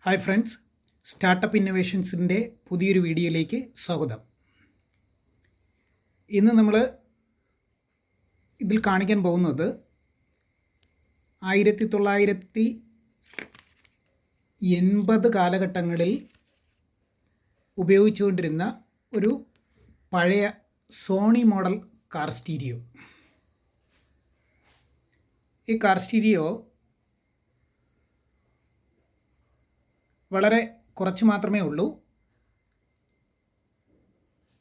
Hi friends, startup ഇന്നോവേഷൻസിൻ്റെ പുതിയൊരു വീഡിയോയിലേക്ക് സ്വാഗതം. ഇന്ന് നമ്മൾ ഇതിൽ കാണിക്കാൻ പോകുന്നത് 1980 കാലഘട്ടങ്ങളിൽ ഉപയോഗിച്ചുകൊണ്ടിരുന്ന ഒരു പഴയ സോണി മോഡൽ കാർ സ്റ്റീരിയോ. ഈ കാർ സ്റ്റീരിയോ വളരെ കുറച്ച് മാത്രമേ ഉള്ളൂ.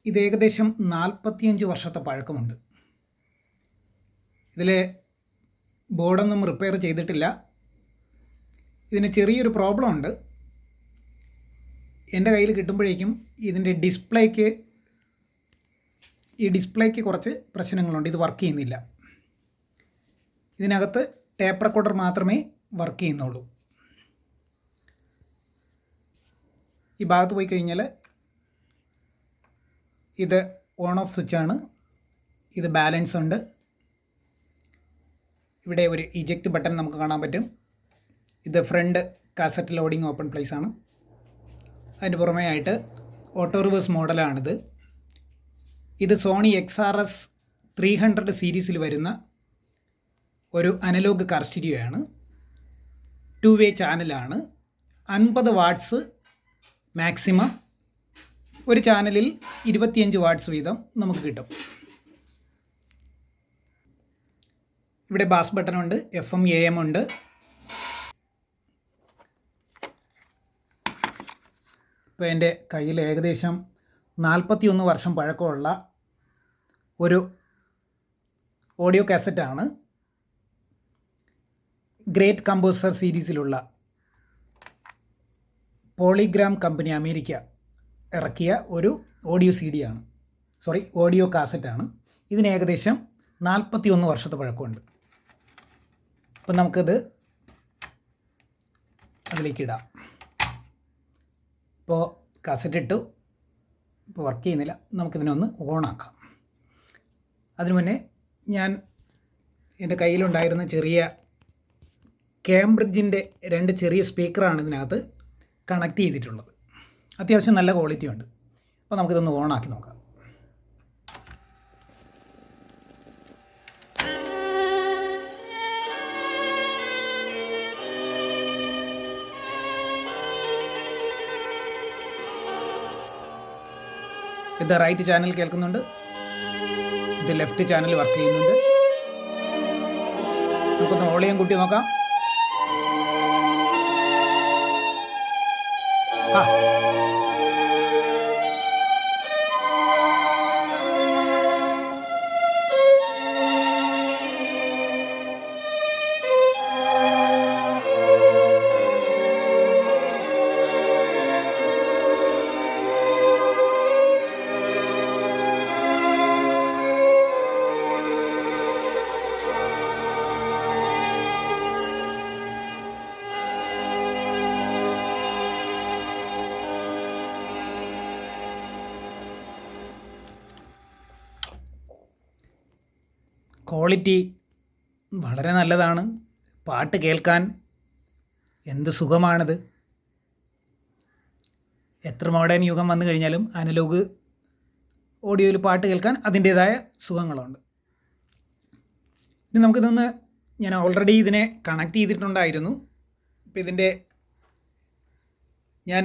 ഇത് ഏകദേശം 45 വർഷത്തെ പഴക്കമുണ്ട്. ഇതിലെ ബോർഡൊന്നും റിപ്പയർ ചെയ്തിട്ടില്ല. ഇതിന് ചെറിയൊരു പ്രോബ്ലം ഉണ്ട്. എൻ്റെ കയ്യിൽ കിട്ടുമ്പോഴേക്കും ഇതിൻ്റെ ഡിസ്പ്ലേക്ക് കുറച്ച് പ്രശ്നങ്ങളുണ്ട്. ഇത് വർക്ക് ചെയ്യുന്നില്ല. ഇതിനകത്ത് ടേപ്പ് റെക്കോർഡർ മാത്രമേ വർക്ക് ചെയ്യുന്നുള്ളൂ. ഈ ഭാഗത്ത് പോയി കഴിഞ്ഞാൽ ഇത് ഓൺ ഓഫ് സ്വിച്ചാണ്. ഇത് ബാലൻസ് ഉണ്ട്. ഇവിടെ ഒരു ഇജക്റ്റ് ബട്ടൺ നമുക്ക് കാണാൻ പറ്റും. ഇത് front cassette loading open place ആണ്. അതിന് പുറമേ ആയിട്ട് ഓട്ടോ റിവേഴ്സ് മോഡലാണിത്. ഇത് സോണി XRS 300 സീരീസിൽ വരുന്ന ഒരു അനലോഗ് കാർ സ്റ്റീരിയോ ആണ്. 2 വേ ചാനലാണ്. 50 വാട്ട്സ് മാക്സിമം. ഒരു ചാനലിൽ 25 വാട്ട്സ് വീതം നമുക്ക് കിട്ടും. ഇവിടെ ബാസ് ബട്ടൺ ഉണ്ട്. FM AM ഉണ്ട്. ഇപ്പോൾ എൻ്റെ കയ്യിൽ ഏകദേശം 41 വർഷം പഴക്കമുള്ള ഒരു ഓഡിയോ കാസറ്റാണ്. ഗ്രേറ്റ് കമ്പോസർ സീരീസിലുള്ള പോളിഗ്രാം കമ്പനി അമേരിക്ക ഇറക്കിയ ഒരു ഓഡിയോ കാസറ്റാണ്. ഇതിന് ഏകദേശം 41 വർഷത്തെ പഴക്കമുണ്ട്. അപ്പം നമുക്കിത് അതിലേക്ക് ഇടാം. ഇപ്പോൾ കാസറ്റ് ഇട്ടു. ഇപ്പോൾ വർക്ക് ചെയ്യുന്നില്ല. നമുക്കിതിനൊന്ന് ഓണാക്കാം. അതിനു മുന്നേ ഞാൻ എൻ്റെ കയ്യിലുണ്ടായിരുന്ന ചെറിയ കേംബ്രിഡ്ജിൻ്റെ 2 ചെറിയ സ്പീക്കറാണ് ഇതിനകത്ത് കണക്ട് ചെയ്തിട്ടുള്ളത്. അത്യാവശ്യം നല്ല ക്വാളിറ്റി ഉണ്ട്. അപ്പോൾ നമുക്കിതൊന്ന് ഓണാക്കി നോക്കാം. ഇത് റൈറ്റ് ചാനൽ കേൾക്കുന്നുണ്ട്. ഇത് ലെഫ്റ്റ് ചാനൽ വർക്ക് ചെയ്യുന്നുണ്ട്. നമുക്കൊന്ന് വോളിയം കൂട്ടി നോക്കാം. ക്വാളിറ്റി വളരെ നല്ലതാണ്. പാട്ട് കേൾക്കാൻ എന്ത് സുഖമാണിത്. എത്ര മോഡേൺ യുഗം വന്നു കഴിഞ്ഞാലും അനലോഗ് ഓഡിയോയിൽ പാട്ട് കേൾക്കാൻ അതിൻ്റേതായ സുഖങ്ങളുണ്ട്. ഇനി നമുക്കിതൊന്ന് ഞാൻ ഓൾറെഡി ഇതിനെ കണക്ട് ചെയ്തിട്ടുണ്ടായിരുന്നു. ഇപ്പോൾ ഇതിൻ്റെ ഞാൻ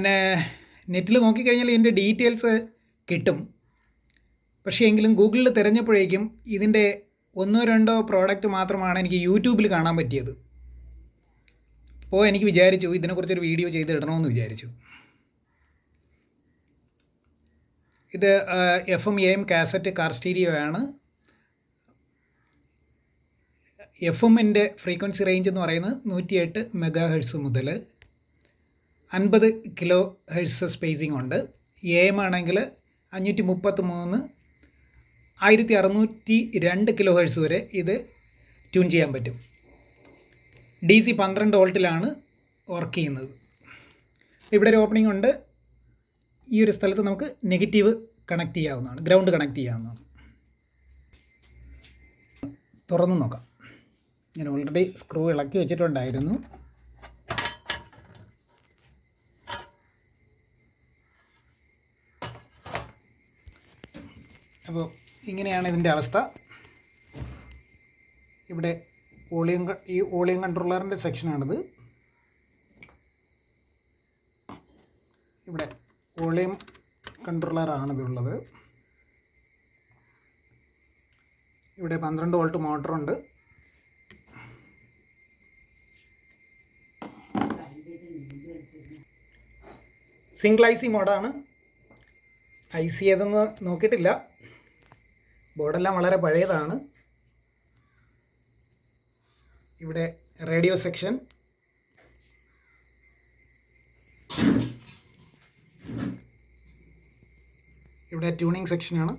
നെറ്റിൽ നോക്കിക്കഴിഞ്ഞാൽ ഇതിൻ്റെ ഡീറ്റെയിൽസ് കിട്ടും. പക്ഷേ എങ്കിലും ഗൂഗിളിൽ തിരഞ്ഞപ്പോഴേക്കും ഇതിൻ്റെ 1-2 പ്രോഡക്റ്റ് മാത്രമാണ് എനിക്ക് യൂട്യൂബിൽ കാണാൻ പറ്റിയത്. അപ്പോൾ എനിക്ക് വിചാരിച്ചു ഇതിനെക്കുറിച്ചൊരു വീഡിയോ ചെയ്ത് ഇടണമെന്ന് വിചാരിച്ചു. ഇത് FM AM cassette car stereo ആണ്. FM-ൻ്റെ ഫ്രീക്വൻസി റേഞ്ച് എന്ന് പറയുന്നത് 108 MHz മുതൽ 50 kHz സ്പേസിംഗ് ഉണ്ട്. AM ആണെങ്കിൽ 533 1602 kHz വരെ ഇത് ട്യൂൺ ചെയ്യാൻ പറ്റും. DC 12 വോൾട്ടിലാണ് വർക്ക് ചെയ്യുന്നത്. ഇവിടെ ഒരു ഓപ്പണിംഗ് ഉണ്ട്. ഈ ഒരു സ്ഥലത്ത് നമുക്ക് നെഗറ്റീവ് കണക്ട് ചെയ്യാവുന്നതാണ്, ഗ്രൗണ്ട് കണക്ട് ചെയ്യാവുന്നതാണ്. തുറന്ന് നോക്കാം. ഞാൻ ഓൾറെഡി സ്ക്രൂ ഇളക്കി വെച്ചിട്ടുണ്ടായിരുന്നു. അപ്പോൾ ഇങ്ങനെയാണ് ഇതിൻ്റെ അവസ്ഥ. ഇവിടെ ഈ വോളിയം കൺട്രോളറിൻ്റെ സെക്ഷനാണിത്. ഇവിടെ വോളിയം കൺട്രോളറാണിതുള്ളത്. ഇവിടെ 12 വോൾട്ട് മോട്ടറുണ്ട്. സിംഗിൾ IC മോഡാണ്. IC ഏതെന്ന് നോക്കിയിട്ടില്ല. ബോർഡെല്ലാം വളരെ പഴയതാണ്. ഇവിടെ റേഡിയോ സെക്ഷൻ, ഇവിടെ ട്യൂണിംഗ് സെക്ഷനാണ്.